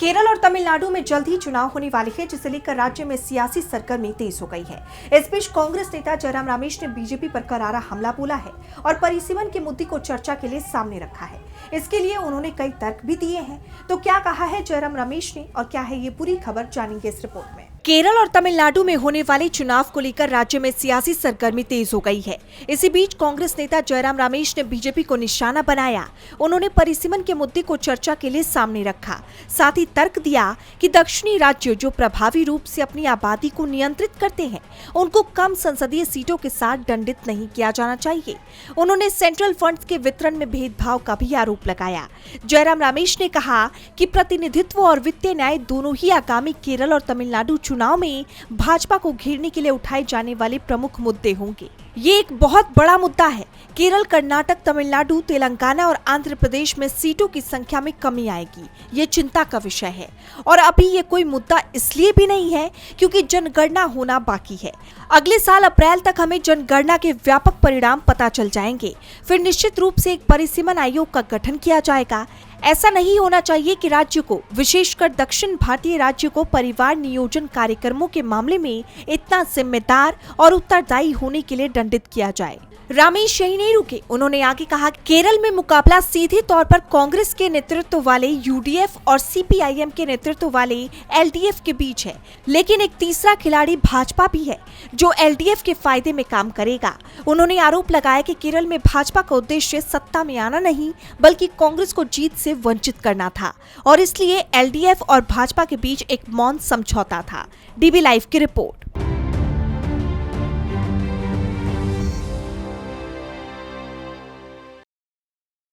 केरल और तमिलनाडु में जल्द ही चुनाव होने वाले हैं, जिसे लेकर राज्य में सियासी सरगर्मी तेज हो गई है। इस बीच कांग्रेस नेता जयराम रमेश ने बीजेपी पर करारा हमला बोला है और परिसीमन के मुद्दे को चर्चा के लिए सामने रखा है। इसके लिए उन्होंने कई तर्क भी दिए हैं। तो क्या कहा है जयराम रमेश ने और क्या है ये पूरी खबर, जानेंगे इस रिपोर्ट में। केरल और तमिलनाडु में होने वाले चुनाव को लेकर राज्य में सियासी सरगर्मी तेज हो गई है। इसी बीच कांग्रेस नेता जयराम रमेश ने बीजेपी को निशाना बनाया। उन्होंने परिसीमन के मुद्दे को चर्चा के लिए सामने रखा। साथ ही तर्क दिया कि दक्षिणी राज्य जो प्रभावी रूप से अपनी आबादी को नियंत्रित करते हैं, उनको कम संसदीय सीटों के साथ दंडित नहीं किया जाना चाहिए। उन्होंने सेंट्रल फंड्स के वितरण में भेदभाव का भी आरोप लगाया। जयराम रमेश ने कहा कि प्रतिनिधित्व और वित्तीय न्याय दोनों ही आगामी केरल और तमिलनाडु चुनाव में भाजपा को घेरने के लिए उठाए जाने वाले प्रमुख मुद्दे होंगे। ये एक बहुत बड़ा मुद्दा है। केरल, कर्नाटक, तमिलनाडु, तेलंगाना और आंध्र प्रदेश में सीटों की संख्या में कमी आएगी। ये चिंता का विषय है और अभी ये कोई मुद्दा इसलिए भी नहीं है क्योंकि जनगणना होना बाकी है। अगले साल अप्रैल तक हमें जनगणना के व्यापक परिणाम पता चल जाएंगे। फिर निश्चित रूप से एक परिसीमन आयोग का गठन किया जाएगा। ऐसा नहीं होना चाहिए कि राज्य को, विशेषकर दक्षिण भारतीय राज्य को परिवार नियोजन कार्यक्रमों के मामले में इतना जिम्मेदार और उत्तरदायी होने के लिए दंडित किया जाए। रमेश यही नहीं रुके। उन्होंने आगे कहा, केरल में मुकाबला सीधे तौर पर कांग्रेस के नेतृत्व वाले यूडीएफ और सीपीआईएम के नेतृत्व वाले एलडीएफ के बीच है, लेकिन एक तीसरा खिलाड़ी भाजपा भी है जो एलडीएफ के फायदे में काम करेगा। उन्होंने आरोप लगाया कि केरल में भाजपा का उद्देश्य सत्ता में आना नहीं, बल्कि कांग्रेस को जीत से वंचित करना था और इसलिए एलडीएफ और भाजपा के बीच एक मौन समझौता था। डीबी लाइव की रिपोर्ट।